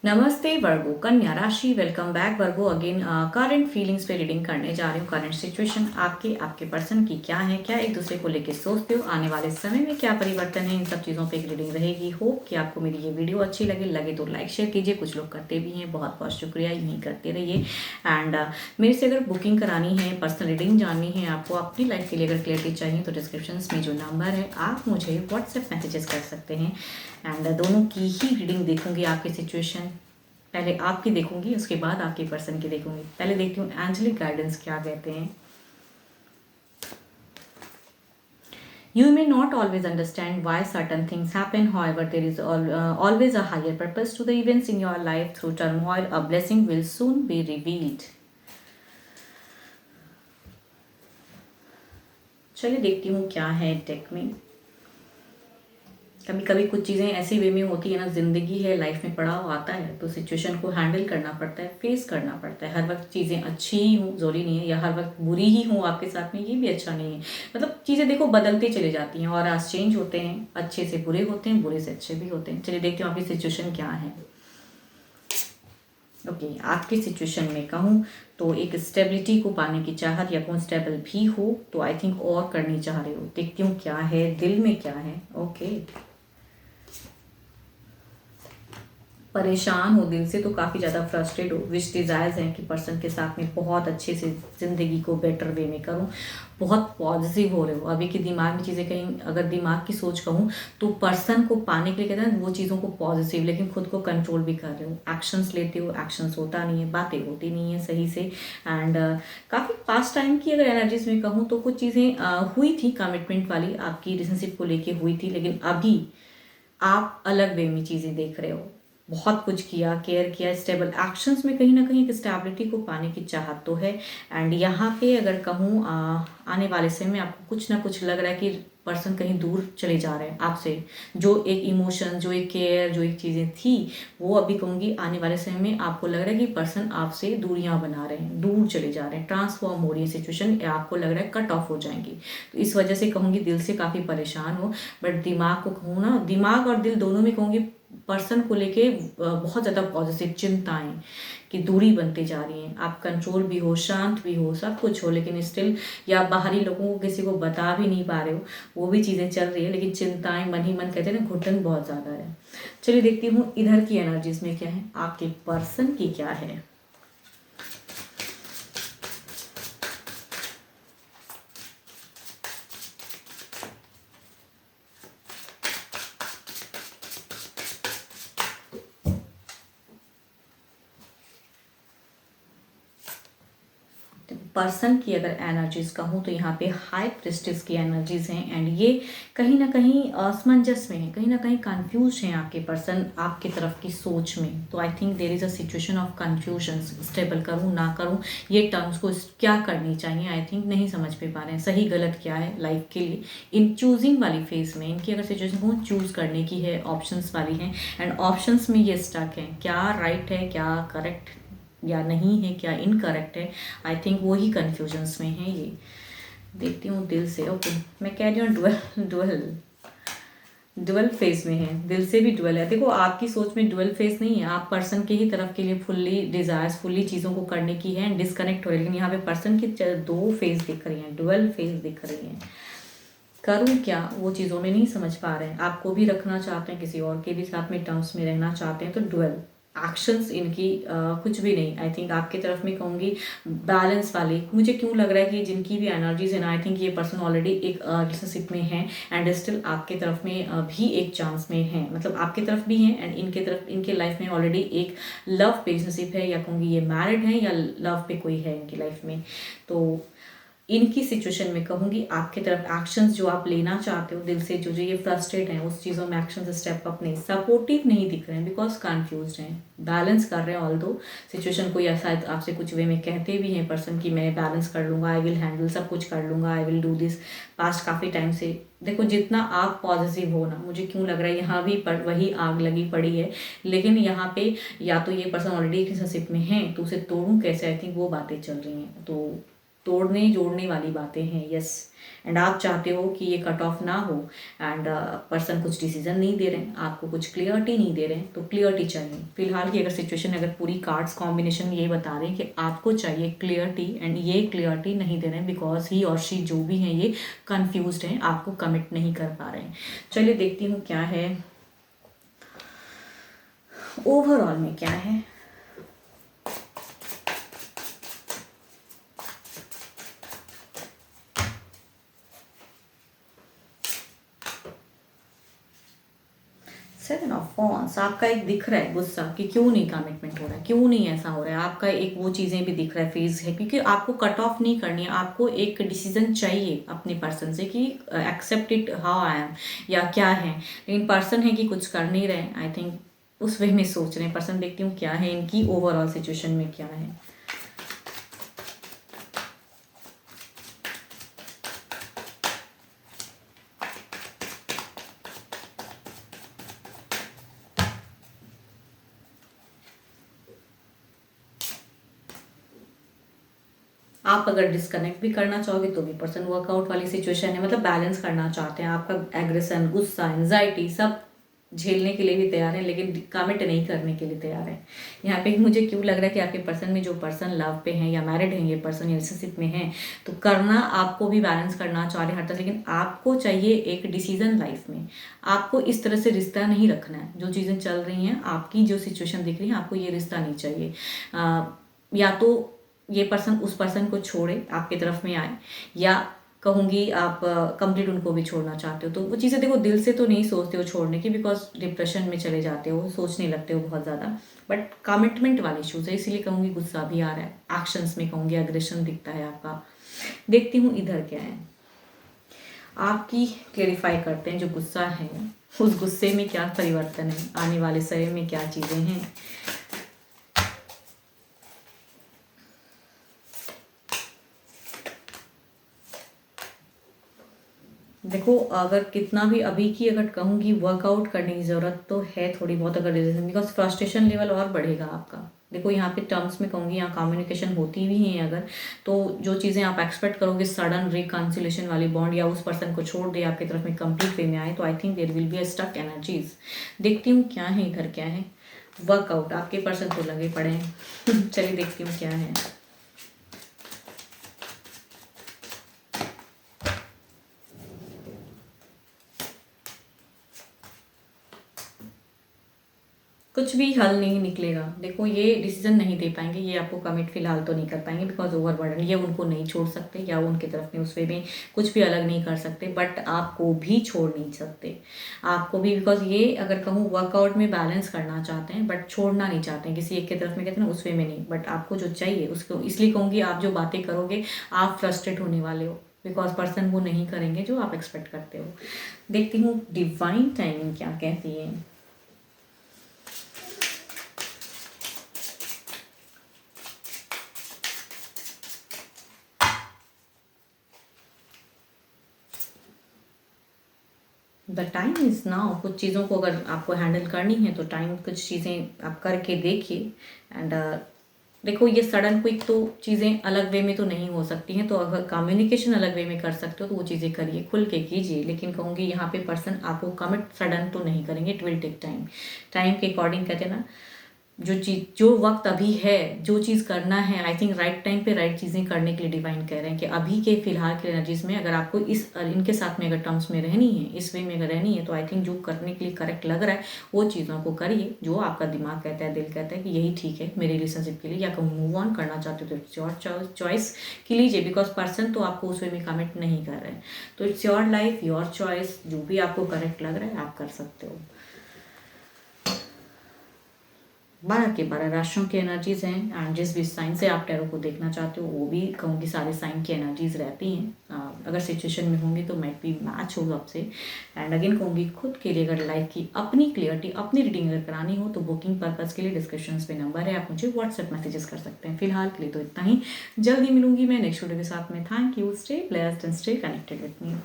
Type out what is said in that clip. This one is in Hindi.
नमस्ते वर्गो कन्या राशि। वेलकम बैक वर्गो अगेन। करंट फीलिंग्स पे रीडिंग करने जा रही हूँ। करंट सिचुएशन आपके पर्सन की क्या है, क्या एक दूसरे को लेके सोचते हो, आने वाले समय में क्या परिवर्तन है, इन सब चीज़ों पे एक रीडिंग रहेगी। होप कि आपको मेरी ये वीडियो अच्छी लगे तो लाइक शेयर कीजिए। कुछ लोग करते भी हैं, बहुत बहुत शुक्रिया, यूँ ही करते रहिए। एंड मेरे से अगर बुकिंग करानी है, पर्सनल रीडिंग जाननी है, आपको अपनी लाइफ के लिए अगर क्लियरिटी चाहिए तो डिस्क्रिप्शन में जो नंबर है आप मुझे व्हाट्सएप मैसेजेस कर सकते हैं। एंड दोनों की ही रीडिंग देखूंगी। आपकी सिचुएशन पहले आपकी देखूंगी, उसके बाद आपके पर्सन की देखूंगी। पहले देखती हूँ एंजेलिक गाइडेंस क्या कहते हैं। You may not always understand why certain things happen. However, there is always a higher purpose to the events in your life. Through turmoil, a blessing will soon be revealed. चलिए देखती हूँ क्या है डेक में। कभी कभी कुछ चीज़ें ऐसी वे में होती है ना, ज़िंदगी है, लाइफ में पड़ाव आता है तो सिचुएशन को हैंडल करना पड़ता है, फेस करना पड़ता है। हर वक्त चीज़ें अच्छी ही हों ज़रूरी नहीं है, या हर वक्त बुरी ही हों आपके साथ में, ये भी अच्छा नहीं है। मतलब चीज़ें देखो बदलते चले जाती हैं और आज चेंज होते हैं, अच्छे से बुरे होते हैं, बुरे से अच्छे भी होते हैं। चलिए देखते हो आपकी सिचुएशन क्या है। ओके आपकी सिचुएशन में कहूँ तो एक स्टेबिलिटी को पाने की चाहत, या कौन स्टेबल भी हो तो आई थिंक और करनी चाह रहे हो। देखती हूँ क्या है दिल में, क्या है। ओके परेशान हो दिल से, तो काफ़ी ज़्यादा फ्रस्ट्रेट हो। विश डिज़ायर्स हैं कि पर्सन के साथ में बहुत अच्छे से ज़िंदगी को बेटर वे में करूं। बहुत पॉजिटिव हो रहे हो। अभी के दिमाग में चीज़ें, कहीं अगर दिमाग की सोच कहूँ तो पर्सन को पाने के लिए कहते हैं वो चीज़ों को पॉजिटिव, लेकिन खुद को कंट्रोल भी कर रहे हो। एक्शंस लेते हो, एक्शंस होता नहीं है, बातें होती नहीं है सही से। एंड काफ़ी पास्ट टाइम की अगर एनर्जीज में कहूँ तो कुछ चीज़ें हुई थी कमिटमेंट वाली, आपकी रिलेशनशिप को लेके हुई थी, लेकिन अभी आप अलग वे में चीज़ें देख रहे हो। बहुत कुछ किया, केयर किया, स्टेबल एक्शंस में कहीं ना कहीं एक स्टेबिलिटी को पाने की चाहत तो है। एंड यहाँ पे अगर कहूँ आने वाले समय में आपको कुछ ना कुछ लग रहा है कि पर्सन कहीं दूर चले जा रहे हैं आपसे। जो एक इमोशन, जो एक केयर, जो एक चीज़ें थी, वो अभी कहूँगी आने वाले समय में आपको लग रहा है कि पर्सन आपसे दूरियां बना रहे हैं, दूर चले जा रहे हैं, ट्रांसफॉर्म हो रही है सिचुएशन, आपको लग रहा है कट ऑफ हो जाएंगी। तो इस वजह से कहूँगी दिल से काफ़ी परेशान हो। बट दिमाग को कहूँ ना, दिमाग और दिल दोनों में कहूँगी पर्सन को लेके बहुत ज़्यादा पॉजिटिव चिंताएं कि दूरी बनती जा रही हैं। आप कंट्रोल भी हो, शांत भी हो, सब कुछ हो, लेकिन स्टिल या बाहरी लोगों को किसी को बता भी नहीं पा रहे हो, वो भी चीज़ें चल रही है, लेकिन चिंताएं मन ही मन कहते हैं ना, घुटन बहुत ज़्यादा है। चलिए देखती हूँ इधर की एनर्जीज में क्या है, आपके पर्सन की क्या है। पर्सन की अगर एनर्जीज कहूँ तो यहाँ पे हाई प्रेस्टिज की एनर्जीज हैं। एंड ये कहीं ना कहीं असमंजस में है, कहीं ना कहीं कंफ्यूज हैं आपके पर्सन आपके तरफ की सोच में। तो I think there is a situation of confusion, stable करूँ ना करूँ, ये टर्म्स को क्या करनी चाहिए, आई थिंक नहीं समझ पे पा रहे हैं सही गलत क्या है लाइफ के लिए। इन चूजिंग वाली फेज में इनकी अगर सिचुएशन को चूज करने की है, ऑप्शंस वाली हैं, एंड ऑप्शंस में ये स्टक है, क्या राइट है, क्या करेक्ट या नहीं है, क्या इनकरेक्ट है। आई थिंक वो ही कन्फ्यूजन्स में है ये। देखती हूँ दिल से। ओके मैं कह रही हूँ डुअल फेज में है, दिल से भी डुअल है। देखो आपकी सोच में डुअल फेज नहीं है, आप पर्सन के ही तरफ के लिए फुल्ली डिजायर्स, फुल्ली चीज़ों को करने की है, डिस्कनेक्ट हो रही है। लेकिन यहाँ पे पर्सन की दो फेज दिख रही हैं, डुअल फेज दिख रही हैं। करूँ क्या, वो चीज़ों में नहीं समझ पा रहे हैं। आपको भी रखना चाहते हैं, किसी और के भी साथ में टर्म्स में रहना चाहते हैं, तो डुअल एक्शंस इनकी कुछ भी नहीं। आई थिंक आपकी तरफ में कहूँगी बैलेंस वाली। मुझे क्यों लग रहा है कि जिनकी भी एनर्जीज है ना, आई थिंक ये पर्सन ऑलरेडी एक रिलेशनशिप में है, एंड स्टिल आपके तरफ में भी एक चांस में है। मतलब आपके तरफ भी है, एंड इनके तरफ, इनके लाइफ में ऑलरेडी एक लव रिलेशनशिप है, या कहूँगी ये मैरिड है या लव पे कोई है इनकी लाइफ में। तो इनकी सिचुएशन में कहूँगी आपके तरफ एक्शंस जो आप लेना चाहते हो दिल से, जो जो ये फ्रस्ट्रेट हैं उस चीज़ों में एक्शन स्टेप अप नहीं, सपोर्टिव नहीं दिख रहे हैं, बिकॉज कन्फ्यूज हैं। बैलेंस कर रहे हैं ऑल दो सिचुएशन को, या शायद आपसे कुछ वे में कहते भी हैं पर्सन कि मैं बैलेंस कर लूँगा, आई विल हैंडल, सब कुछ कर लूँगा, I will do this. Past काफ़ी टाइम से देखो जितना आप पॉजिटिव हो ना, मुझे क्यों लग रहा है यहाँ भी वही आग लगी पड़ी है। लेकिन यहाँ पे या तो ये पर्सन ऑलरेडी रिलेशनशिप में है तो उसे तोड़ूं कैसे, आई थिंक वो बातें चल रही हैं। तो तोड़ने जोड़ने वाली बातें हैं, यस। एंड आप चाहते हो कि ये कट ऑफ ना हो, एंड पर्सन कुछ डिसीजन नहीं दे रहे हैं, आपको कुछ क्लियरिटी नहीं दे रहे हैं, तो क्लियरिटी चाहिए। फिलहाल की अगर सिचुएशन, अगर पूरी कार्ड्स कॉम्बिनेशन ये बता रहे हैं कि आपको चाहिए क्लियरिटी, एंड ये क्लियरिटी नहीं दे रहे हैं बिकॉज ही और शी जो भी हैं ये कन्फ्यूज्ड हैं, आपको कमिट नहीं कर पा रहे हैं। चलिए देखती हूँ क्या है ओवरऑल में, क्या है। सेवन ऑफ वॉन्ड्स, आपका एक दिख रहा है गुस्सा कि क्यों नहीं कमिटमेंट हो रहा है, क्यों नहीं ऐसा हो रहा है। आपका एक वो चीज़ें भी दिख रहा है, फेज है, क्योंकि आपको कट ऑफ नहीं करनी है, आपको एक डिसीजन चाहिए अपने पर्सन से कि accept it how I am, या क्या है। लेकिन पर्सन है कि कुछ कर नहीं रहे, आई थिंक उस वे में सोच रहे हैं पर्सन। देखती हूँ क्या है इनकी ओवरऑल सिचुएशन में, क्या है। आप अगर डिस्कनेक्ट भी करना चाहोगे तो भी पर्सन वर्कआउट वाली सिचुएशन है, मतलब बैलेंस करना चाहते हैं। आपका एग्रेशन, गुस्सा, एंजाइटी सब झेलने के लिए भी तैयार है, लेकिन कमिट नहीं करने के लिए तैयार है। यहाँ पे मुझे क्यों लग रहा है कि आपके पर्सन में जो पर्सन लव पे हैं या मैरिड हैं, ये पर्सन रिलेशनशिप में हैं, तो करना आपको भी बैलेंस करना चाह रहे हैं हर तरह से, लेकिन आपको चाहिए एक डिसीजन लाइफ में। आपको इस तरह से रिश्ता नहीं रखना है। जो चीज़ें चल रही हैं, आपकी जो सिचुएशन दिख रही है, आपको ये रिश्ता नहीं चाहिए। या तो ये पर्सन उस पर्सन को छोड़े, आपकी तरफ में आए, या कहूँगी आप कंप्लीट उनको भी छोड़ना चाहते हो। तो वो चीज़ें देखो, दिल से तो नहीं सोचते हो छोड़ने की, बिकॉज डिप्रेशन में चले जाते हो, सोचने लगते हो बहुत ज़्यादा, बट कमिटमेंट वाले इशूज़ है, इसीलिए कहूँगी गुस्सा भी आ रहा है। एक्शंस में कहूँगी एग्रेशन दिखता है आपका। देखती हूँ इधर क्या है, आपकी क्लेरिफाई करते हैं जो गुस्सा है, उस गुस्से में क्या परिवर्तन है, आने वाले समय में क्या चीज़ें हैं। देखो, अगर कितना भी अभी की अगर कहूँगी वर्कआउट करने की ज़रूरत तो है थोड़ी बहुत, अगर रिलेशन, बिकॉज फ्रस्ट्रेशन लेवल और बढ़ेगा आपका। देखो यहाँ पे टर्म्स में कहूँगी, यहाँ कम्युनिकेशन होती भी है अगर, तो जो चीज़ें आप एक्सपेक्ट करोगे सडन रिकन्सिलेशन वाली बॉन्ड, या उस पर्सन को छोड़ दे आपकी तरफ में कंप्लीट वे में आए, तो I think there will be a stuck energies. देखती हूँ क्या है इधर, क्या है वर्कआउट। आपके पर्सन तो लगे पड़े हैं चलिए देखती हूँ क्या है। कुछ भी हल नहीं निकलेगा। देखो, ये डिसीजन नहीं दे पाएंगे, ये आपको कमिट फिलहाल तो नहीं कर पाएंगे, बिकॉज ओवरबर्डन, ये उनको नहीं छोड़ सकते, या उनकी तरफ में उस वे में कुछ भी अलग नहीं कर सकते, बट आपको भी छोड़ नहीं सकते। आपको भी, बिकॉज ये अगर कहूँ वर्कआउट में बैलेंस करना चाहते हैं, बट छोड़ना नहीं चाहते हैं किसी एक की तरफ में, कहते हैं ना, उस वे में नहीं। बट आपको जो चाहिए उसको, इसलिए कहूँगी आप जो बातें करोगे आप फ्रस्ट्रेट होने वाले हो, बिकॉज पर्सन वो नहीं करेंगे जो आप एक्सपेक्ट करते हो। देखती हूँ डिवाइन टाइमिंग क्या कहती है। The time is now. कुछ चीज़ों को अगर आपको हैंडल करनी है तो टाइम, कुछ चीज़ें आप करके देखिए। एंड देखो, ये सडन क्विक तो चीज़ें अलग वे में तो नहीं हो सकती हैं, तो अगर कम्युनिकेशन अलग वे में कर सकते हो तो वो चीज़ें करिए, खुल के कीजिए। लेकिन कहूँगी यहाँ पे पर्सन आपको कमिट सडन तो नहीं करेंगे, it will take time. Time के अकॉर्डिंग कहते हैं ना, जो चीज़, जो वक्त अभी है, जो चीज़ करना है, आई थिंक राइट टाइम पे राइट चीज़ें करने के लिए डिवाइन कह रहे हैं कि अभी के फिलहाल के एनर्जीज में अगर आपको इनके साथ में अगर टर्म्स में रहनी है, इस वे में अगर रहनी है, तो आई थिंक जो करने के लिए करेक्ट लग रहा है वो चीज़ों को करिए, जो आपका दिमाग कहता है, दिल कहता है कि यही ठीक है मेरे रिलेशनशिप के लिए, या कहूँ मूव ऑन करना चाहते हो तो इट्स योर चॉइस की लीजिए, बिकॉज पर्सन तो आपको उस वे में कमिट नहीं कर रहे हैं। तो it's your life, your choice, जो भी आपको करेक्ट लग रहा है आप कर सकते हो। 12 के 12 राशियों की एनर्जीज हैं, एंड जिस भी साइन से आप टैरो को देखना चाहते हो वो भी कहूँगी सारे साइन की एनर्जीज रहती हैं। अगर सिचुएशन में होंगी तो मैट भी मैच होगा आपसे। एंड अगेन कहूँगी, खुद के लिए अगर लाइफ की अपनी क्लियरिटी, अपनी रीडिंग अगर करानी हो तो बुकिंग पर्पज़ के लिए डिस्क्रिप्शन में नंबर है, आप मुझे व्हाट्सएप मैसेजेस कर सकते हैं। फिलहाल के लिए तो इतना ही, जल्दी मिलूंगी मैं नेक्स्ट वीडियो के साथ में। Thank you, stay blessed and stay connected with me.